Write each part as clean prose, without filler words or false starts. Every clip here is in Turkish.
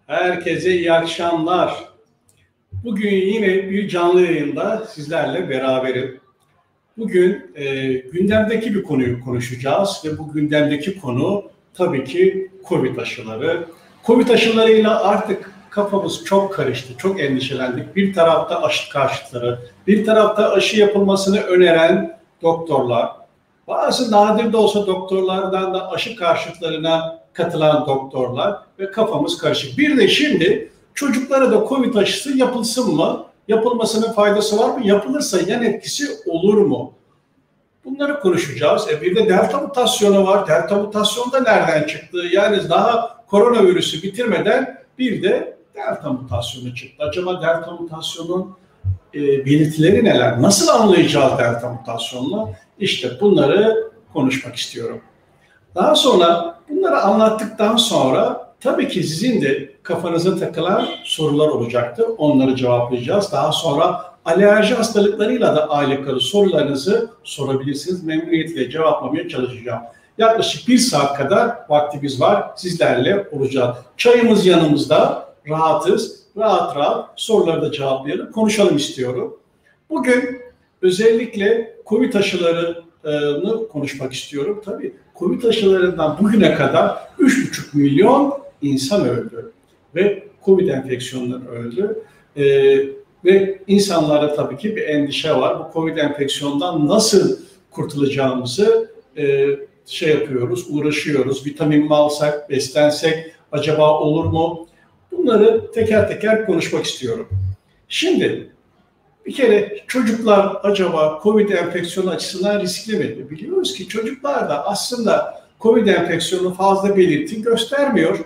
Herkese iyi akşamlar. Bugün yine bir canlı yayında sizlerle beraberim. Bugün gündemdeki bir konuyu konuşacağız ve bu gündemdeki konu tabii ki Covid aşıları. Covid aşılarıyla artık kafamız çok karıştı, çok endişelendik. Bir tarafta aşı karşıtları, bir tarafta aşı yapılmasını öneren doktorlar, bazı nadir de olsa doktorlardan da aşı karşıtlarına katılan doktorlar ve kafamız karışık. Bir de şimdi çocuklara da Covid aşısı yapılsın mı? Yapılmasının faydası var mı? Yapılırsa yan etkisi olur mu? Bunları konuşacağız. Bir de delta mutasyonu var. Delta mutasyonu da nereden çıktı? Yani daha koronavirüsü bitirmeden bir de delta mutasyonu çıktı. Acaba delta mutasyonun belirtileri neler? Nasıl anlayacağız delta mutasyonunu? İşte bunları konuşmak istiyorum. Daha sonra bunları anlattıktan sonra tabii ki sizin de kafanıza takılan sorular olacaktır. Onları cevaplayacağız. Daha sonra alerji hastalıklarıyla da alakalı sorularınızı sorabilirsiniz. Memnuniyetle cevaplamaya çalışacağım. Yaklaşık 1 saat kadar vaktimiz var. Sizlerle olacağız. Çayımız yanımızda. Rahatız. Rahat rahat soruları da cevaplayalım. Konuşalım istiyorum. Bugün özellikle Covid aşılarını konuşmak istiyorum. Tabii Covid aşılarından bugüne kadar 3,5 milyon insan öldü ve Covid enfeksiyonundan öldü. Ve insanlarda tabii ki bir endişe var. Bu Covid enfeksiyondan nasıl kurtulacağımızı yapıyoruz, uğraşıyoruz. Vitamin mi alsak, beslensek acaba olur mu? Bunları teker teker konuşmak istiyorum. Şimdi bir kere çocuklar acaba Covid enfeksiyonu açısından riskli mi? Biliyoruz ki çocuklar da aslında Covid enfeksiyonu fazla belirti göstermiyor.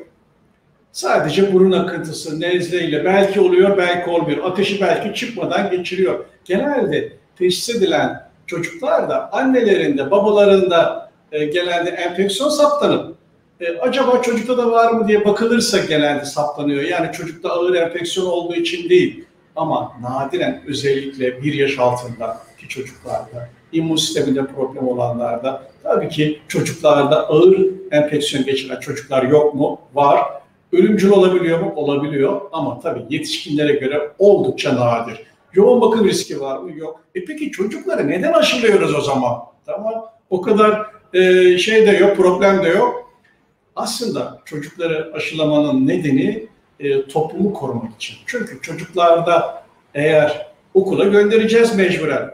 Sadece burun akıntısı, nezleyle belki oluyor, belki olmuyor. Ateşi belki çıkmadan geçiriyor. Genelde teşhis edilen çocuklar da annelerinde, babalarında genelde enfeksiyon saptanıp acaba çocukta da var mı diye bakılırsa genelde saptanıyor. Yani çocukta ağır enfeksiyon olduğu için değil. Ama nadiren özellikle 1 yaş altındaki çocuklarda, immün sisteminde problem olanlarda, tabii ki çocuklarda ağır enfeksiyon geçiren çocuklar yok mu? Var. Ölümcül olabiliyor mu? Olabiliyor. Ama tabii yetişkinlere göre oldukça nadir. Yoğun bakım riski var mı? Yok. Peki çocukları neden aşılıyoruz o zaman? Tamam. O kadar şey de yok, problem de yok. Aslında çocukları aşılamanın nedeni toplumu korumak için. Çünkü çocuklarda eğer okula göndereceğiz mecburen.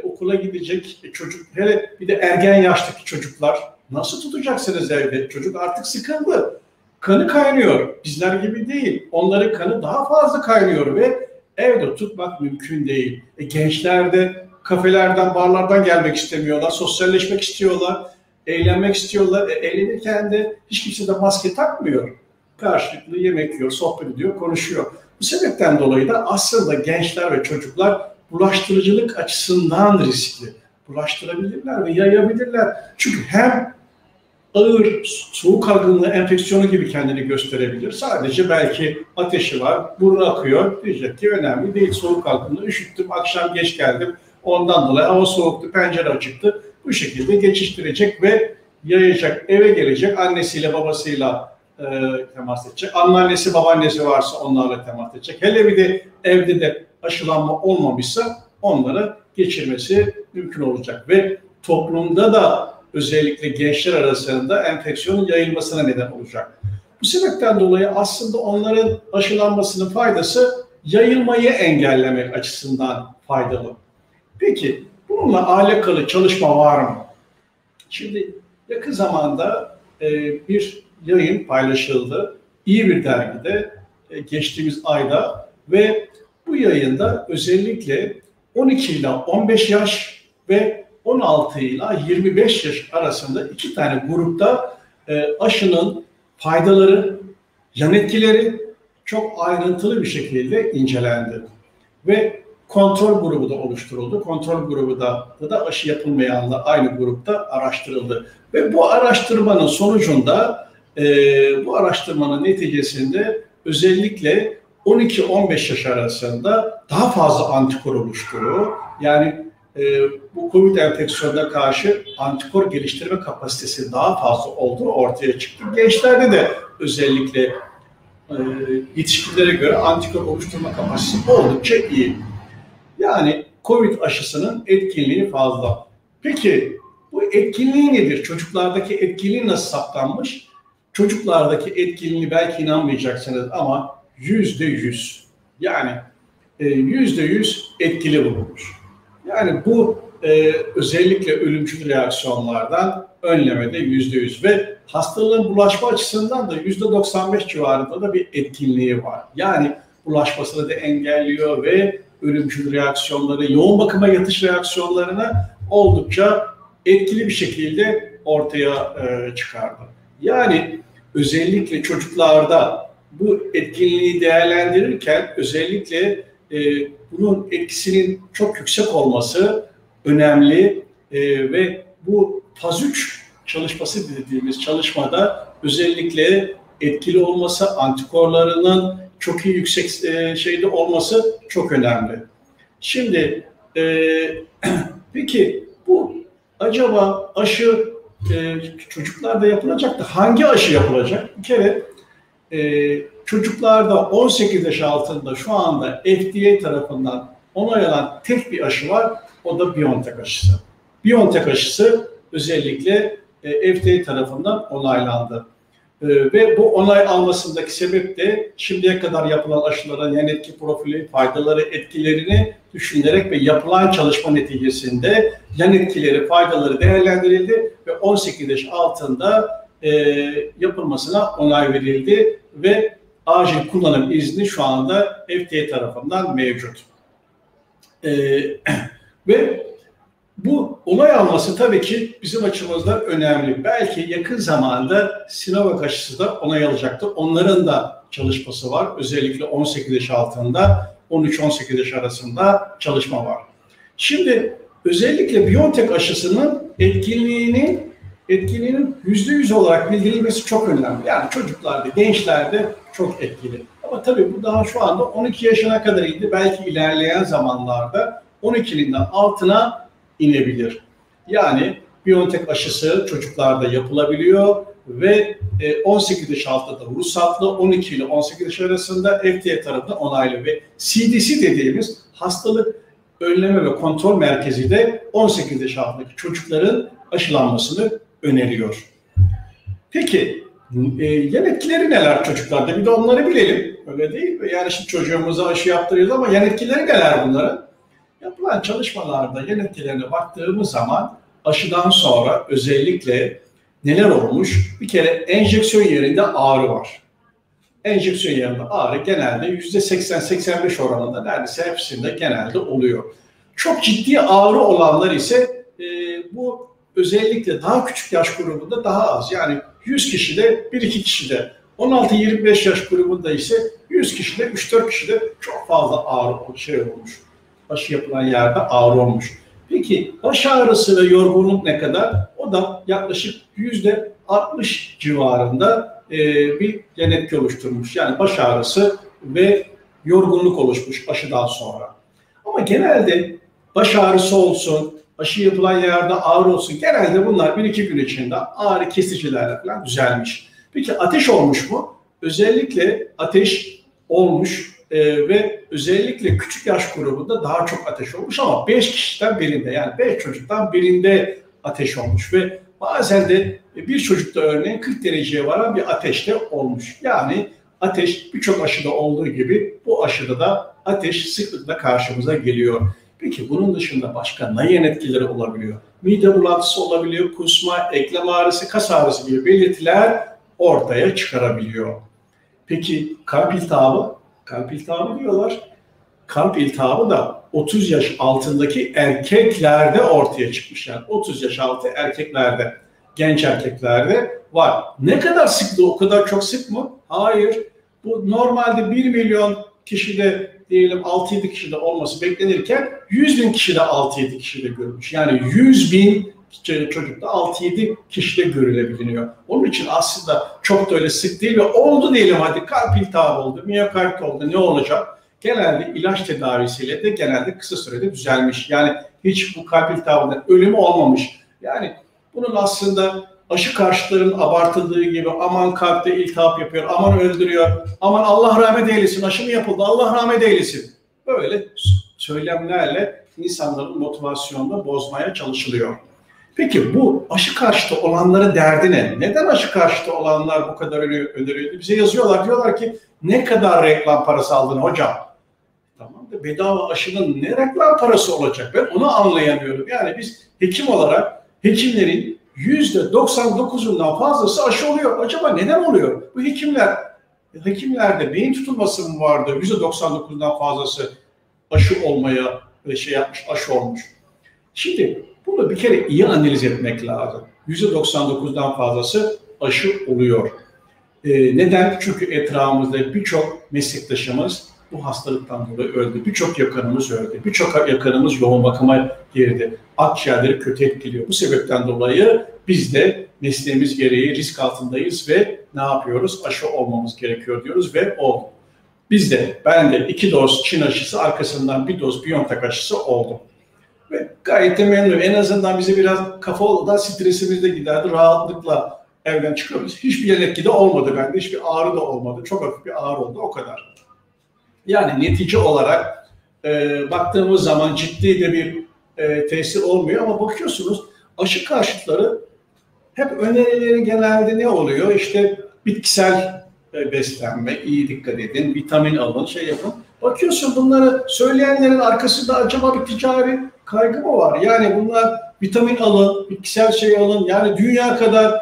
Okula gidecek çocuk, hele bir de ergen yaştaki çocuklar nasıl tutacaksınız evde? Çocuk artık sıkıldı. Kanı kaynıyor. Bizler gibi değil. Onların kanı daha fazla kaynıyor ve evde tutmak mümkün değil. Gençler de kafelerden, barlardan gelmek istemiyorlar. Sosyalleşmek istiyorlar. Eğlenmek istiyorlar. Eğlenirken de hiç kimse de maske takmıyor. Karşılıklı yemek yiyor, sohbet ediyor, konuşuyor. Bu sebepten dolayı da aslında gençler ve çocuklar bulaştırıcılık açısından riskli. Bulaştırabilirler ve yayabilirler. Çünkü hem ağır soğuk algınlığı enfeksiyonu gibi kendini gösterebilir. Sadece belki ateşi var, burnu akıyor. Diyecek ki önemli değil, soğuk algınlığı, üşüttüm, akşam geç geldim. Ondan dolayı hava soğuktu, pencere açıktı. Bu şekilde geçiştirecek ve yayacak. Eve gelecek, annesiyle babasıyla temas edecek. Anneannesi, babaannesi varsa onlarla temas edecek. Hele bir de evde de aşılanma olmamışsa onlara geçirmesi mümkün olacak. Ve toplumda da özellikle gençler arasında enfeksiyonun yayılmasına neden olacak. Bu sebepten dolayı aslında onların aşılanmasının faydası yayılmayı engellemek açısından faydalı. Peki bununla alakalı çalışma var mı? Şimdi yakın zamanda bir yayın paylaşıldı. İyi bir dergide geçtiğimiz ayda ve bu yayında özellikle 12 ila 15 yaş ve 16 ile 25 yaş arasında 2 tane grupta aşının faydaları, yan etkileri çok ayrıntılı bir şekilde incelendi. Ve kontrol grubu da oluşturuldu. Kontrol grubu da aşı yapılmayanla aynı grupta araştırıldı. Ve bu araştırmanın sonucunda, bu araştırmanın neticesinde özellikle 12-15 yaş arasında daha fazla antikor oluşturuyor. Yani bu COVID enfeksiyonuna karşı antikor geliştirme kapasitesi daha fazla olduğu ortaya çıktı. Gençlerde de özellikle yetişkinlere göre antikor oluşturma kapasitesi oldukça iyi. Yani COVID aşısının etkinliği fazla. Peki bu etkinliği nedir? Çocuklardaki etkinliği nasıl saptanmış? Çocuklardaki etkinliği belki inanmayacaksınız ama %100. Yani %100 etkili bulunmuş. Yani bu özellikle ölümcül reaksiyonlardan önlemede %100 ve hastalığın bulaşma açısından da %95 civarında da bir etkinliği var. Yani bulaşmasını da engelliyor ve ölümcül reaksiyonları, yoğun bakıma yatış reaksiyonlarını oldukça etkili bir şekilde ortaya çıkardı. Yani özellikle çocuklarda bu etkinliği değerlendirirken özellikle bunun etkisinin çok yüksek olması önemli ve bu faz 3 çalışması dediğimiz çalışmada özellikle etkili olması, antikorlarının çok iyi yüksek şeyde olması çok önemli. Şimdi peki bu acaba aşı çocuklarda yapılacak da hangi aşı yapılacak? Bir kere çocuklarda 18 yaş altında şu anda FDA tarafından onaylanan tek bir aşı var. O da BioNTech aşısı. BioNTech aşısı özellikle FDA tarafından onaylandı. Ve bu onay almasındaki sebep de şimdiye kadar yapılan aşıların yan etki profili, faydaları, etkilerini düşünülerek ve yapılan çalışma neticesinde yan etkileri, faydaları değerlendirildi ve 18 yaş altında yapılmasına onay verildi ve acil kullanım izni şu anda FDA tarafından mevcut. Ve bu onay alması tabii ki bizim açımızdan önemli. Belki yakın zamanda Sinovac aşısı da onay alacaktır. Onların da çalışması var. Özellikle 18 yaş altında, 13-18 yaş arasında çalışma var. Şimdi özellikle BioNTech aşısının etkinliğinin %100 olarak bildirilmesi çok önemli. Yani çocuklarda, gençlerde çok etkili. Ama tabii bu daha şu anda 12 yaşına kadar indi. Belki ilerleyen zamanlarda 12'nin altına inebilir. Yani BioNTech aşısı çocuklarda yapılabiliyor ve 18 yaş altında da ruhsatlı, 12 ile 18 yaş arasında FDA tarafından onaylı ve CDC dediğimiz hastalık önleme ve kontrol merkezi de 18 yaş altındaki çocukların aşılanmasını öneriyor. Peki yan etkileri neler çocuklarda? Bir de onları bilelim. Öyle değil mi? Yani şimdi çocuğumuza aşı yaptırıyoruz ama yan etkileri neler bunların? Yapılan çalışmalarda yan etkilerine baktığımız zaman aşıdan sonra özellikle neler olmuş? Bir kere enjeksiyon yerinde ağrı var. Enjeksiyon yerinde ağrı genelde %80-85 oranında neredeyse hepsinde genelde oluyor. Çok ciddi ağrı olanlar ise bu özellikle daha küçük yaş grubunda daha az. Yani 100 kişide 1-2 kişide, 16-25 yaş grubunda ise 100 kişide 3-4 kişide çok fazla ağrı olmuş. Aşı yapılan yerde ağrı olmuş. Peki baş ağrısı ve yorgunluk ne kadar? O da yaklaşık %60 civarında bir yan etki oluşturmuş. Yani baş ağrısı ve yorgunluk oluşmuş aşıdan sonra. Ama genelde baş ağrısı olsun, aşı yapılan yerde ağrı olsun, genelde bunlar 1-2 gün içinde ağrı kesicilerle falan düzelmiş. Peki ateş olmuş mu? Özellikle ateş olmuş ve özellikle küçük yaş grubunda daha çok ateş olmuş ama 5 kişiden birinde, yani 5 çocuktan birinde ateş olmuş ve bazen de bir çocukta örneğin 40 dereceye varan bir ateş de olmuş. Yani ateş birçok aşıda olduğu gibi bu aşıda da ateş sıklıkla karşımıza geliyor. Peki bunun dışında başka ne yan etkileri olabiliyor? Mide bulantısı olabiliyor, kusma, eklem ağrısı, kas ağrısı gibi belirtiler ortaya çıkarabiliyor. Peki kalp iltihabı? Kalp iltihabı diyorlar. Kalp iltihabı da 30 yaş altındaki erkeklerde ortaya çıkmış. Yani 30 yaş altı erkeklerde, genç erkeklerde var. Ne kadar sıklığı, o kadar çok sık mı? Hayır. Bu normalde 1 milyon kişide diyelim 6-7 kişide olması beklenirken 100 bin kişide 6-7 kişide görülmüş. Yani 100 bin çocukta 6-7 kişide görülebiliyor. Onun için aslında çok da öyle sık değil ve oldu diyelim hadi kalp iltihabı oldu, miyokard oldu, ne olacak? Genelde ilaç tedavisiyle de genelde kısa sürede düzelmiş. Yani hiç bu kalp iltihabından ölümü olmamış. Yani bunun aslında aşı karşıtlarının abartıldığı gibi aman kalpte iltihap yapıyor, aman öldürüyor, aman Allah rahmet eylesin, aşı mı yapıldı, Allah rahmet eylesin. Böyle söylemlerle insanların motivasyonunu bozmaya çalışılıyor. Peki bu aşı karşıtı olanların derdi ne? Neden aşı karşıtı olanlar bu kadar öneriyor? Bize yazıyorlar, diyorlar ki ne kadar reklam parası aldın hocam? Tamam da bedava aşının ne reklam parası olacak? Ben onu anlayamıyorum. Yani biz hekim olarak hekimlerin %99'undan fazlası aşı oluyor. Acaba neden oluyor? Bu hekimlerde beyin tutulması mı vardı? %99'dan fazlası aşı olmaya aşı olmuş. Şimdi bunu bir kere iyi analiz etmek lazım. %99'dan fazlası aşı oluyor. Neden? Çünkü etrafımızda birçok meslektaşımız bu hastalıktan dolayı öldü. Birçok yakınımız öldü. Birçok yakınımız yoğun bakıma girdi. Akciğerleri kötü etkiliyor. Bu sebepten dolayı biz de mesleğimiz gereği risk altındayız ve ne yapıyoruz? Aşı olmamız gerekiyor diyoruz ve olduk. Ben de 2 doz Çin aşısı arkasından 1 doz BioNTech aşısı oldum. Ve gayet de memnunum. En azından bize biraz kafadan stresimiz de giderdi. Rahatlıkla evden çıkıyoruz. Hiçbir yan etki de olmadı bende. Hiçbir ağrı da olmadı. Çok hafif bir ağrı oldu. O kadar. Yani netice olarak baktığımız zaman ciddi de bir tesir olmuyor ama bakıyorsunuz aşı karşıtları hep önerileri genelde ne oluyor? İşte bitkisel beslenme, iyi dikkat edin, vitamin alın, yapın. Bakıyorsun bunları söyleyenlerin arkasında acaba bir ticari kaygı mı var? Yani bunlar vitamin alın, bitkisel alın. Yani dünya kadar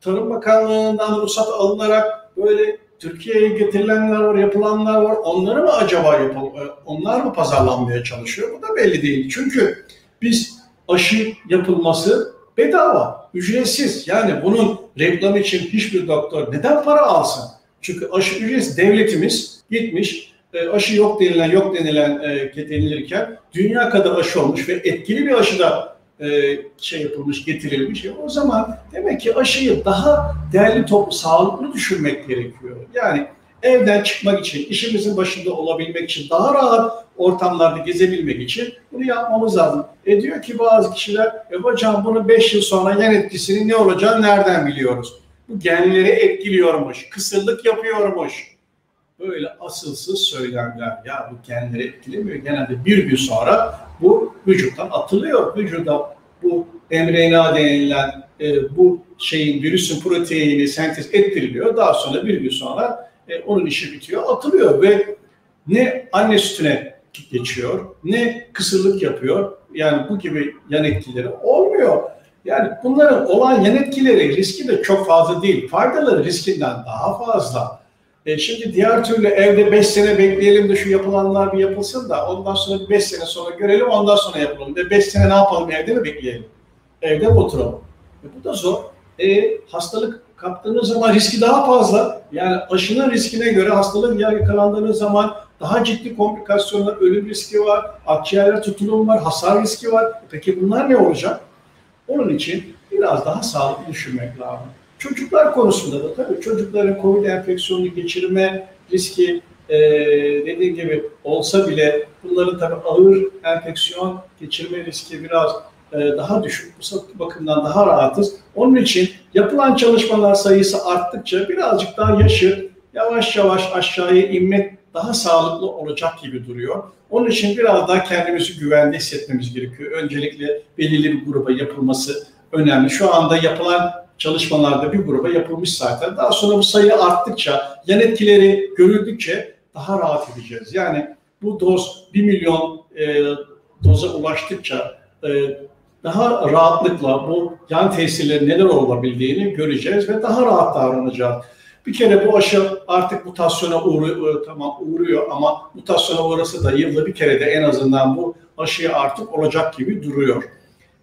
Tarım Bakanlığı'ndan ruhsat alınarak böyle Türkiye'ye getirilenler var, yapılanlar var. Onları mı acaba onlar mı pazarlanmaya çalışıyor? Bu da belli değil. Çünkü biz aşı yapılması bedava, ücretsiz. Yani bunun reklamı için hiçbir doktor neden para alsın? Çünkü aşı ücretsiz. Devletimiz gitmiş, aşı yok denilirken dünya kadar aşı olmuş ve etkili bir aşı da yapılmış, getirilmiş. O zaman demek ki aşıyı daha değerli sağlıklı düşürmek gerekiyor. Yani evden çıkmak için, işimizin başında olabilmek için, daha rahat ortamlarda gezebilmek için bunu yapmamız lazım. Diyor ki bazı kişiler, hocam bunun 5 yıl sonra yan etkisinin ne olacağını nereden biliyoruz? Bu genleri etkiliyormuş, kısırlık yapıyormuş. Böyle asılsız söylemler. Ya bu genleri etkilemiyor. Genelde bir gün sonra bu vücuttan atılıyor. Vücuda bu mRNA denilen bu virüsün proteini sentez ettiriliyor. Daha sonra bir gün sonra onun işi bitiyor, atılıyor ve ne anne sütüne geçiyor, ne kısırlık yapıyor. Yani bu gibi yan etkileri olmuyor. Yani bunların olan yan etkileri, riski de çok fazla değil. Faydaları riskinden daha fazla. Şimdi diğer türlü evde 5 sene bekleyelim de şu yapılanlar bir yapılsın da ondan sonra 5 sene sonra görelim, ondan sonra yapalım. Ve 5 sene ne yapalım, evde mi bekleyelim? Evde mi oturalım? Bu da zor. Hastalık kaptığınız zaman riski daha fazla. Yani aşının riskine göre hastalık yakalandığınız zaman daha ciddi komplikasyonlar, ölüm riski var, akciğerler tutulum var, hasar riski var. Peki bunlar ne olacak? Onun için biraz daha sağlıklı düşünmek lazım. Çocuklar konusunda da tabii çocukların COVID enfeksiyonunu geçirme riski dediğim gibi olsa bile bunların tabii ağır enfeksiyon geçirme riski biraz daha düşük. Bu bakımdan daha rahatız. Onun için yapılan çalışmalar sayısı arttıkça birazcık daha yaşı yavaş yavaş aşağıya inmek daha sağlıklı olacak gibi duruyor. Onun için biraz daha kendimizi güvende hissetmemiz gerekiyor. Öncelikle belirli bir gruba yapılması önemli. Şu anda yapılan çalışmalarda bir gruba yapılmış zaten. Daha sonra bu sayı arttıkça, yan etkileri görüldükçe daha rahat edeceğiz. Yani bu doz 1 milyon doza ulaştıkça daha rahatlıkla bu yan tesirlerin neler olabildiğini göreceğiz ve daha rahat davranacağız. Bir kere bu aşı artık mutasyona uğruyor ama mutasyona uğrasa da yılda bir kere de en azından bu aşıya artık olacak gibi duruyor.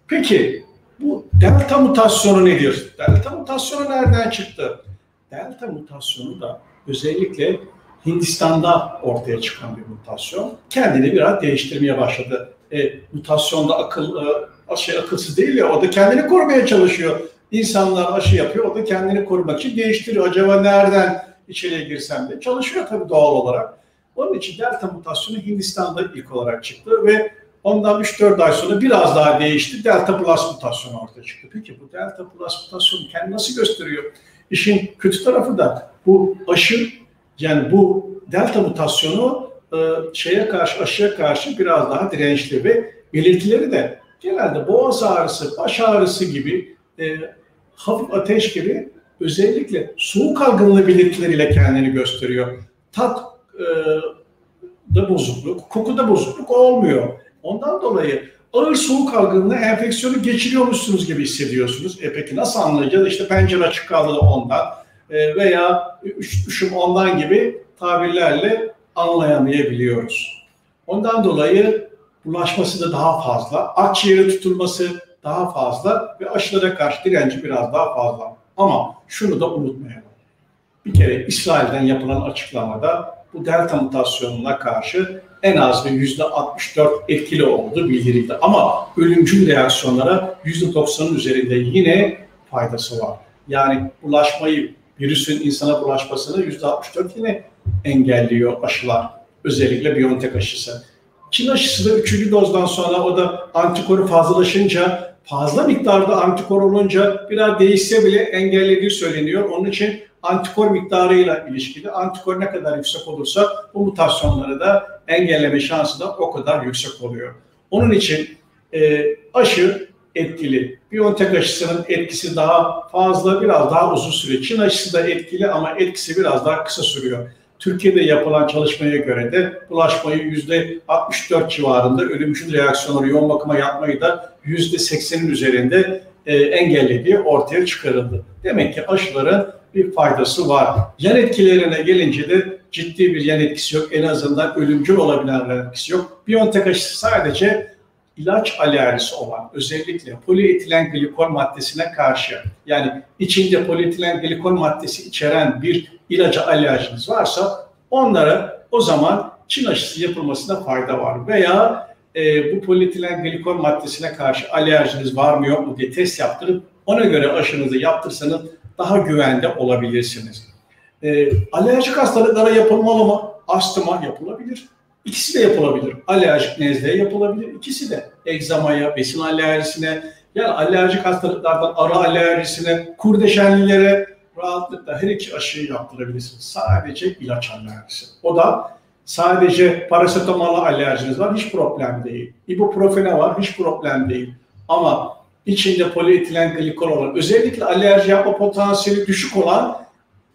Peki bu delta mutasyonu nedir? Delta mutasyonu nereden çıktı? Delta mutasyonu da özellikle Hindistan'da ortaya çıkan bir mutasyon. Kendini biraz değiştirmeye başladı. Mutasyonda akılsız değil ya, o da kendini korumaya çalışıyor. İnsanlar aşı yapıyor, o da kendini korumak için değiştiriyor. Acaba nereden içeriye girsem de çalışıyor tabii doğal olarak. Onun için delta mutasyonu Hindistan'da ilk olarak çıktı ve ondan 3-4 ay sonra biraz daha değişti. Delta plus mutasyonu ortaya çıktı. Peki bu delta plus mutasyonu kendini nasıl gösteriyor? İşin kötü tarafı da bu aşı, yani bu delta mutasyonu aşıya karşı biraz daha dirençli ve belirtileri de genelde boğaz ağrısı, baş ağrısı gibi, hafif ateş gibi özellikle soğuk algınlığı belirtileriyle kendini gösteriyor. Tat da bozukluk, kokuda bozukluk olmuyor. Ondan dolayı ağır soğuk algınlığı enfeksiyonu geçiriyormuşsunuz gibi hissediyorsunuz. Peki nasıl anlayacağız? İşte pencere açık kaldı da ondan veya üşüm ondan gibi tabirlerle anlayamayabiliyoruz. Ondan dolayı bulaşması da daha fazla, akciğere tutulması daha fazla ve aşılara karşı direnci biraz daha fazla. Ama şunu da unutmayalım. Bir kere İsrail'den yapılan açıklamada bu delta mutasyonuna karşı en az bir %64 etkili olduğu bildirildi. Ama ölümcül reaksiyonlara %90'ın üzerinde yine faydası var. Yani virüsün insana bulaşmasını %64 yine engelliyor aşılar. Özellikle BioNTech aşısı. Çin aşısı da 3. dozdan sonra o da antikoru fazlalaşınca, fazla miktarda antikor olunca biraz değişse bile engellediği söyleniyor. Onun için antikor miktarıyla ilişkili. Antikor ne kadar yüksek olursa bu mutasyonları da engelleme şansı da o kadar yüksek oluyor. Onun için aşı etkili. BioNTech aşısının etkisi daha fazla, biraz daha uzun sürüyor. Çin aşısı da etkili ama etkisi biraz daha kısa sürüyor. Türkiye'de yapılan çalışmaya göre de bulaşmayı %64 civarında, ölümcül reaksiyonları yoğun bakıma yatmayı da %80'in üzerinde engellediği ortaya çıkarıldı. Demek ki aşıların bir faydası var. Yan etkilerine gelince de ciddi bir yan etkisi yok. En azından ölümcül olabilen yan etkisi yok. BioNTech aşısı sadece ilaç alerjisi olan, özellikle polietilen glikol maddesine karşı, yani içinde polietilen glikol maddesi içeren bir ilaca alerjiniz varsa onlara o zaman Çin aşısı yapılmasına fayda var. Veya bu polietilen glikol maddesine karşı alerjiniz var mı yok mu diye test yaptırıp ona göre aşınızı yaptırsanız daha güvende olabilirsiniz. Alerjik hastalıklara yapılmalı mı? Astıma yapılabilir. İkisi de yapılabilir. Alerjik nezleye yapılabilir. İkisi de egzamaya, besin alerjisine, yani alerjik hastalıklardan ara alerjisine, kurdeşenlilere rahatlıkla her iki aşıyı yaptırabilirsiniz. Sadece ilaç alerjisi. O da sadece parasetamol alerjiniz var, hiç problem değil. İbuprofene var, hiç problem değil. Ama içinde polietilen glikol olan, özellikle alerji yapma potansiyeli düşük olan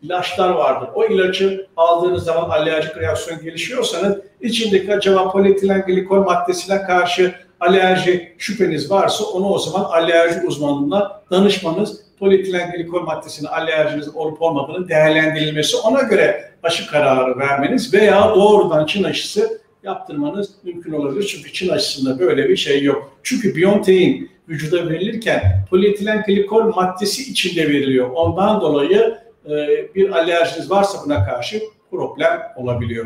ilaçlar vardır. O ilacı aldığınız zaman alerjik reaksiyon gelişiyorsanız içindeki acaba polietilen glikol maddesine karşı alerji şüpheniz varsa onu o zaman alerji uzmanına danışmanız, polietilen glikol maddesine alerjiniz olup olmadığını değerlendirilmesi, ona göre aşı kararı vermeniz veya doğrudan Çin aşısı yaptırmanız mümkün olabilir. Çünkü Çin aşısında böyle bir şey yok. Çünkü BioNTech'in vücuda verilirken polietilen glikol maddesi içinde veriliyor. Ondan dolayı bir alerjiniz varsa buna karşı problem olabiliyor.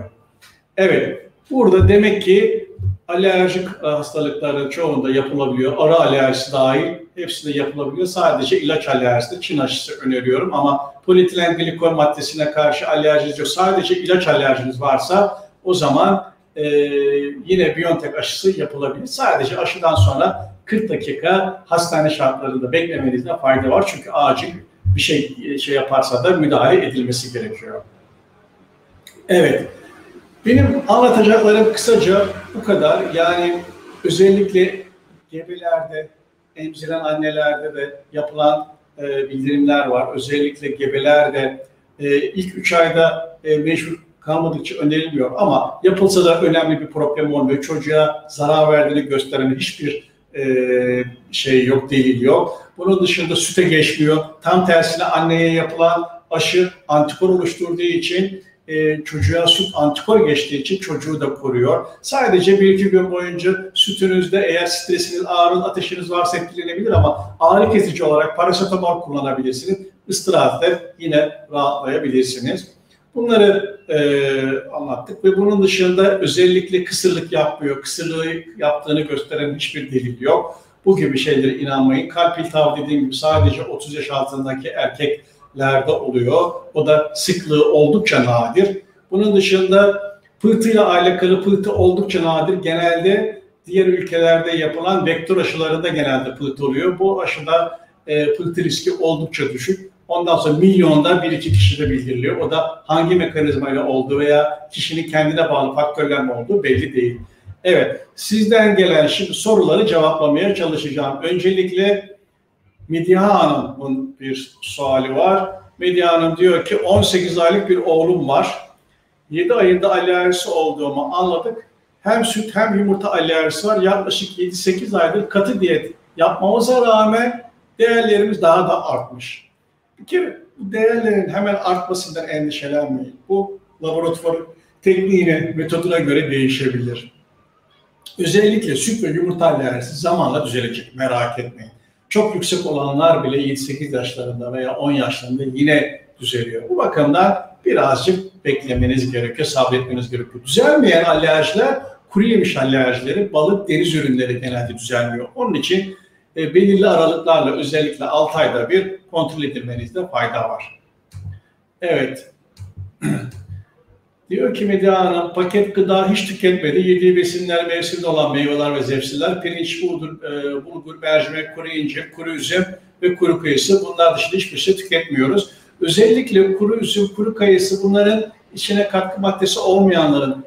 Evet, burada demek ki alerjik hastalıkların çoğunda yapılabiliyor. Ara alerjisi dahil hepsinde yapılabiliyor. Sadece ilaç alerjisi, Çin aşısı öneriyorum ama polietilen glikol maddesine karşı alerjiniz yok. Sadece ilaç alerjiniz varsa o zaman yine BioNTech aşısı yapılabilir. Sadece aşıdan sonra 40 dakika hastane şartlarında beklemenizde fayda var. Çünkü acil bir şey yaparsa da müdahale edilmesi gerekiyor. Evet. Benim anlatacaklarım kısaca bu kadar. Yani özellikle gebelerde, emziren annelerde de yapılan bildirimler var. Özellikle gebelerde ilk 3 ayda mecbur kalmadıkça önerilmiyor ama yapılsa da önemli bir problem olmuyor. Çocuğa zarar verdiğini gösteren hiçbir şey yok, delil yok. Bunun dışında süte geçmiyor. Tam tersine anneye yapılan aşı antikor oluşturduğu için çocuğa süt antikor geçtiği için çocuğu da koruyor. Sadece 1-2 gün boyunca sütünüzde eğer stresiniz, ağrınız, ateşiniz varsa etkilenebilir ama ağrı kesici olarak parasetamol kullanabilirsiniz. Istirahatte yine rahatlayabilirsiniz. Bunları anlattık ve bunun dışında özellikle kısırlık yapmıyor. Kısırlığı yaptığını gösteren hiçbir delil yok. Bu gibi şeylere inanmayın. Kalp iltihabı dediğim gibi sadece 30 yaş altındaki erkeklerde oluyor. O da sıklığı oldukça nadir. Bunun dışında pıhtıyla alakalı pıhtı oldukça nadir. Genelde diğer ülkelerde yapılan vektör aşılarında genelde pıhtı oluyor. Bu aşıda pıhtı riski oldukça düşük. Ondan sonra milyonda 1-2 kişide bildiriliyor. O da hangi mekanizmayla olduğu veya kişinin kendine bağlı faktörlerle olduğu belli değil. Evet, sizden gelen şimdi soruları cevaplamaya çalışacağım. Öncelikle Medya Hanım'ın bir suali var. Medya Hanım diyor ki 18 aylık bir oğlum var. 7 ayında alerjisi olduğumu anladık. Hem süt hem yumurta alerjisi var. Yaklaşık 7-8 aydır katı diyet yapmamıza rağmen değerlerimiz daha da artmış. Bir kere bu değerlerin hemen artmasından endişelenmeyin. Bu laboratuvar tekniğine, metoduna göre değişebilir. Özellikle süt ve yumurta alerjisi zamanla düzelecek, merak etmeyin. Çok yüksek olanlar bile 7-8 yaşlarında veya 10 yaşlarında yine düzeliyor. Bu bakımdan birazcık beklemeniz gerekiyor, sabretmeniz gerekiyor. Düzelmeyen alerjiler, kuru yemiş alerjileri, balık, deniz ürünleri genelde düzelmiyor. Onun için belirli aralıklarla özellikle 6 ayda bir kontrol edilmenizde fayda var. Evet. Diyor ki Medya Hanım, paket gıda hiç tüketmedi. Yediği besinler mevsiminde olan meyveler ve zepsiler, pirinç, bulgur, mercimek, kuru incir, kuru üzüm ve kuru kayısı. Bunlar dışında hiçbir şey tüketmiyoruz. Özellikle kuru üzüm, kuru kayısı bunların içine katkı maddesi olmayanların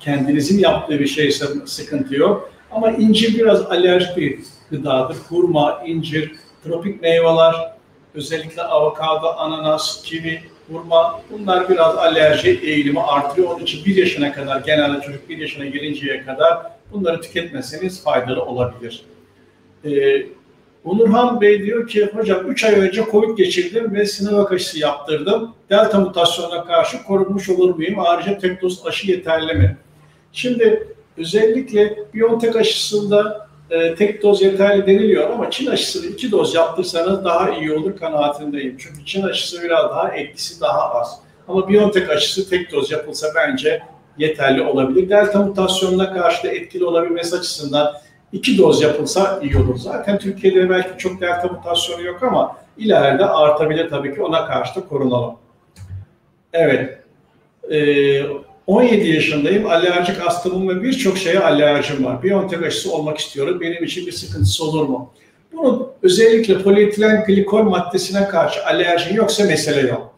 kendinizin yaptığı bir şeyse sıkıntı yok. Ama incir biraz alerjik bir gıdadır. Hurma, incir, tropik meyveler, özellikle avokado, ananas, kivi, hurma, bunlar biraz alerji eğilimi artırıyor. Onun için 1 yaşına kadar, genelde çocuk 1 yaşına gelinceye kadar bunları tüketmeseniz faydalı olabilir. Onurhan Bey diyor ki, hocam 3 ay önce COVID geçirdim ve Sinovac aşısı yaptırdım. Delta mutasyonuna karşı korunmuş olur muyum? Ayrıca tek doz aşı yeterli mi? Şimdi özellikle BioNTech aşısında tek doz yeterli deniliyor ama Çin aşısını 2 doz yaptırsanız daha iyi olur kanaatindeyim. Çünkü Çin aşısı biraz daha etkisi daha az. Ama BioNTech aşısı tek doz yapılsa bence yeterli olabilir. Delta mutasyonuna karşı da etkili olabilmesi açısından 2 doz yapılsa iyi olur. Zaten Türkiye'de belki çok delta mutasyonu yok ama ileride artabilir tabii ki, ona karşı da korunalım. Evet. 17 yaşındayım, alerjik astımım ve birçok şeye alerjim var. BioNTech aşısı olmak istiyorum, benim için bir sıkıntısı olur mu? Bunun özellikle polietilen glikol maddesine karşı alerjin yoksa mesele yok.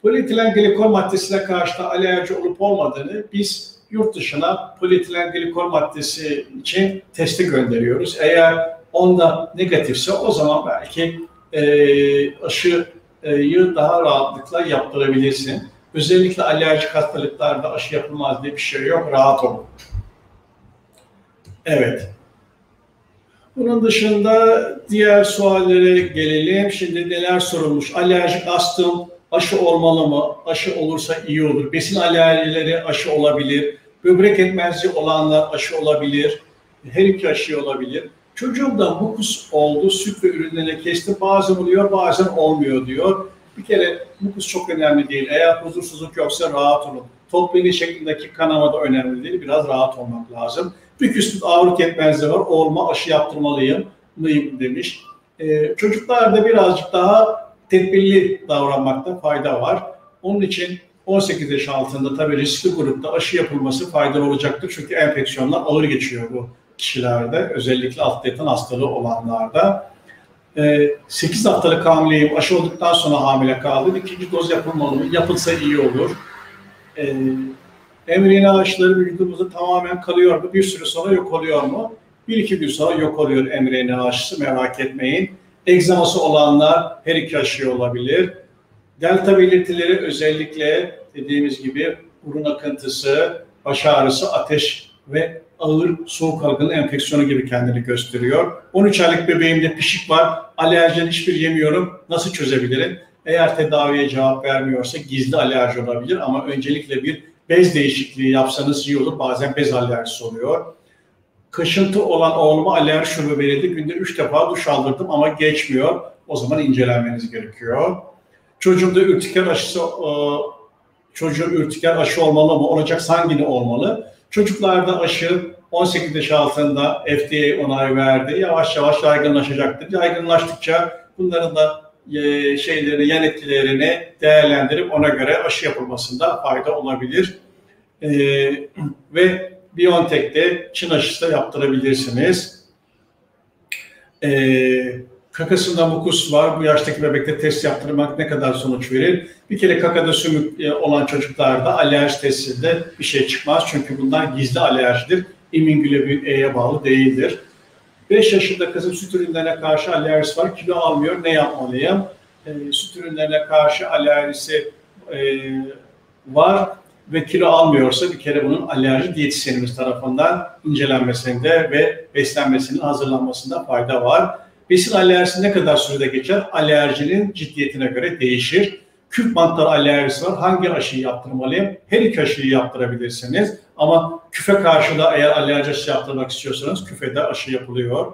Polietilen glikol maddesine karşı da alerji olup olmadığını biz yurt dışına polietilen glikol maddesi için testi gönderiyoruz. Eğer onda negatifse o zaman belki aşıyı daha rahatlıkla yaptırabilirsin. Özellikle alerjik hastalıklarda aşı yapılmaz diye bir şey yok. Rahat olun. Evet. Bunun dışında diğer suallere gelelim. Şimdi neler sorulmuş? Alerjik astım aşı olmalı mı? Aşı olursa iyi olur. Besin alerjileri aşı olabilir. Böbrek yetmezliği olanlar aşı olabilir. Her iki aşı olabilir. Çocuğumda mukus oldu. Süt ve ürünlerine kesti. Bazen oluyor, bazen olmuyor diyor. Bir kere mukus çok önemli değil. Eğer huzursuzluk yoksa rahat olun. Top iğne şeklindeki kanama da önemli değil. Biraz rahat olmak lazım. Bir küçük ağırlık yetmezliği var. Olma, aşı yaptırmalıyım demiş. Çocuklarda birazcık daha tedbirli davranmakta fayda var. Onun için 18 yaş altında tabii riskli grupta aşı yapılması faydalı olacaktır. Çünkü enfeksiyonlar ağır geçiyor bu kişilerde. Özellikle alt yatan hastalığı olanlarda. 8 haftalık hamileyim, aşı olduktan sonra hamile kaldım. 2. doz yapılmalı mı? Yapılsa iyi olur. mRNA aşıları vücudumuzda tamamen kalıyor mu? Bir süre sonra yok oluyor mu? 1-2 gün sonra yok oluyor mRNA aşısı, merak etmeyin. Egzaması olanlar her iki aşı olabilir. Delta belirtileri özellikle dediğimiz gibi burun akıntısı, baş ağrısı, ateş ve ağır soğuk algınlığı enfeksiyonu gibi kendini gösteriyor. 13 aylık bebeğimde pişik var, alerjen hiçbir yemiyorum, nasıl çözebilirim? Eğer tedaviye cevap vermiyorsa gizli alerji olabilir ama öncelikle bir bez değişikliği yapsanız iyi olur. Bazen bez alerjisi oluyor. Kaşıntı olan oğluma alerji şurubu verildi. Günde 3 defa duş aldırdım ama geçmiyor. O zaman incelenmeniz gerekiyor. Çocuğumda ürtiker aşısı, çocuğun ürtiker aşı olmalı mı? Olacaksa hangini olmalı? Çocuklarda aşı 18 yaş altında FDA onay verdi. Yavaş yavaş yaygınlaşacaktır. Yaygınlaştıkça bunların da yan etkilerini değerlendirip ona göre aşı yapılmasında fayda olabilir. Ve BioNTech'te Çin aşısı da yaptırabilirsiniz. Kakasında mukus var. Bu yaştaki bebekte test yaptırmak ne kadar sonuç verir? Bir kere kakada sümük olan çocuklarda alerji testinde bir şey çıkmaz. Çünkü bunlar gizli alerjidir. İmmünoglobulin E'ye bağlı değildir. 5 yaşında kızım süt ürünlerine karşı alerjisi var. Kilo almıyor. Ne yapmalıyım? Süt ürünlerine karşı alerjisi var ve kilo almıyorsa bir kere bunun alerji diyetisyenimiz tarafından incelenmesinde ve beslenmesinin hazırlanmasında fayda var. Besin alerjisi ne kadar sürede geçer? Alerjinin ciddiyetine göre değişir. Küf mantarı alerjisi var. Hangi aşıyı yaptırmalıyım? Her iki aşıyı yaptırabilirsiniz. Ama küfe karşı da eğer alerji aşısı yaptırmak istiyorsanız küfede aşı yapılıyor.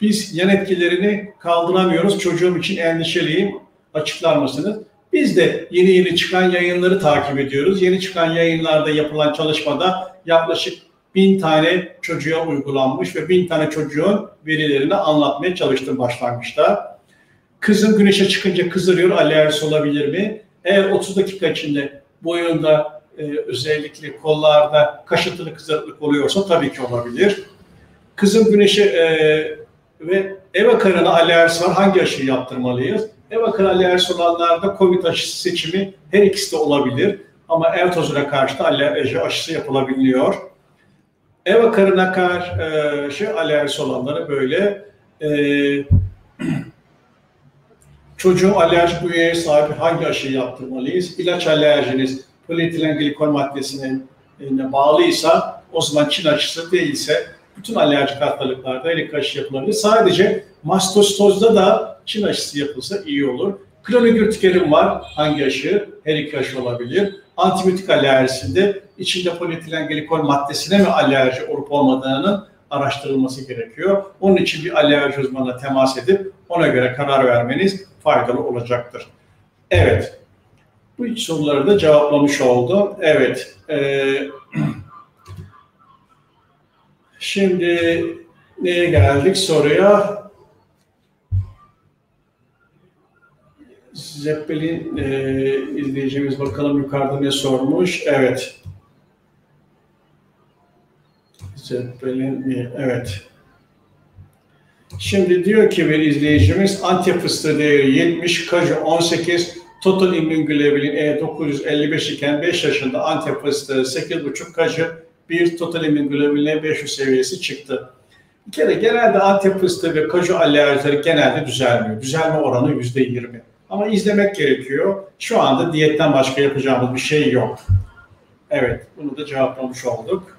Biz yan etkilerini kaldıramıyoruz. Çocuğum için endişeliyim. Açıklar mısınız? Biz de yeni çıkan yayınları takip ediyoruz. Yeni çıkan yayınlarda yapılan çalışmada yaklaşık 1000 tane çocuğa uygulanmış ve 1000 tane çocuğun verilerini anlatmaya çalıştım başlangıçta. Kızım güneşe çıkınca kızarıyor, alerjisi olabilir mi? Eğer 30 dakika içinde boyunda özellikle kollarda kaşıntılı kızarıklık oluyorsa tabii ki olabilir. Kızım güneşe ve ev akarına alerjisi var. Hangi aşıyı yaptırmalıyız? Ev akarı alerjisi olanlarda COVID aşısı seçimi her ikisi de olabilir. Ama ev tozuna karşı da alerji aşısı yapılabiliyor. Ev akarına karşı alerjisi olanlara böyle çocuğun alerjik bünyeye sahip hangi aşıyı yaptırmalıyız? İlaç alerjiniz polietilen glikol maddesine bağlıysa o zaman Çin aşısı değilse bütün alerjik hastalıklarda ilk aşı yapılabilir. Sadece mastositozda da Çin aşısı yapılsa iyi olur. Kronik ürtikerim var. Hangi aşı? Her iki aşı olabilir. Antibiyotik alerjisinde içinde polietilen glikol maddesine mi alerji olup olmadığının araştırılması gerekiyor. Onun için bir alerji uzmanına temas edip ona göre karar vermeniz faydalı olacaktır. Evet. Bu soruları da cevaplamış oldum. Evet. Şimdi neye geldik soruya? Zeppelin izleyicimiz bakalım yukarıda ne sormuş. Evet. Zeppelin, evet. Şimdi diyor ki bir izleyicimiz Antep fıstığı değeri 70, kaju 18, total immunoglobulin E 955 iken 5 yaşında Antep fıstığı 8,5 kaju 1 total immunoglobulin E 500 seviyesi çıktı. Bir kere genelde Antep fıstığı ve kaju alerjileri genelde düzelmiyor. Düzelme oranı %20. Ama izlemek gerekiyor. Şu anda diyetten başka yapacağımız bir şey yok. Evet, bunu da cevaplamış olduk.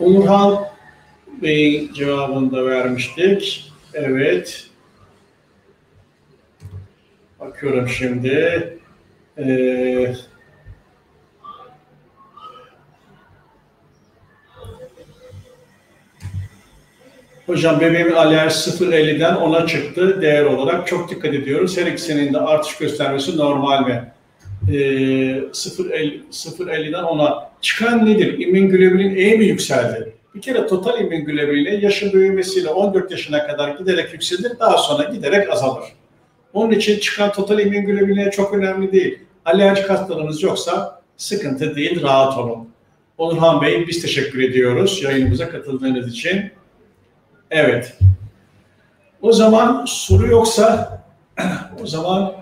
Onurhan Bey'in cevabını da vermiştik. Evet. Bakıyorum şimdi. Hocam bebeğimin alerjisi 0,50'den 10'a çıktı değer olarak. Çok dikkat ediyoruz. Her ikisinin de artış göstermesi normal mi? 0,50'den 10'a çıkan nedir? İmmünoglobulin E mi yükseldi? Bir kere total immünoglobulin yaşın büyümesiyle 14 yaşına kadar giderek yükselir, daha sonra giderek azalır. Onun için çıkan total immünoglobulin çok önemli değil. Alerjik hastalığınız yoksa sıkıntı değil, rahat olun. Onurhan Bey, biz teşekkür ediyoruz yayınımıza katıldığınız için. Evet. O zaman soru yoksa o zaman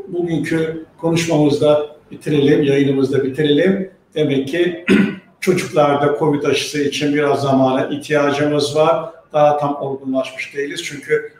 bugünkü konuşmamızda bitirelim, yayınımızda bitirelim. Demek ki çocuklarda COVID aşısı için biraz zamana ihtiyacımız var. Daha tam olgunlaşmış değiliz. Çünkü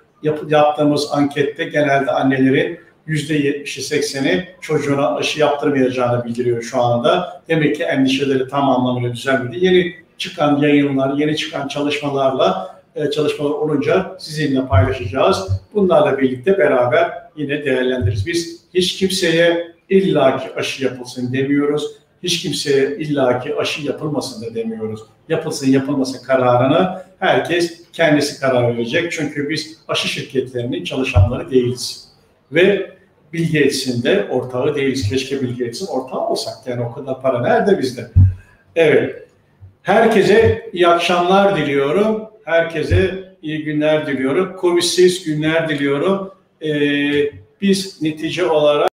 yaptığımız ankette genelde annelerin %70'i 80'i çocuğuna aşı yaptırmayacağını bildiriyor şu anda. Demek ki endişeleri tam anlamıyla düzelmedi. Yeni çıkan yayınlar, yeni çıkan çalışmalarla çalışmalar olunca sizinle paylaşacağız. Bunlarla birlikte beraber yine değerlendiririz. Biz hiç kimseye illaki aşı yapılsın demiyoruz. Hiç kimseye illaki aşı yapılmasın da demiyoruz. Yapılsın yapılmasın kararını herkes kendisi karar verecek. Çünkü biz aşı şirketlerinin çalışanları değiliz. Ve Bill Gates'in de ortağı değiliz. Keşke Bill Gates'in ortağı olsak. Yani o kadar para nerede bizde? Evet. Herkese iyi akşamlar diliyorum. Herkese iyi günler diliyorum. Covid'siz günler diliyorum. Biz netice olarak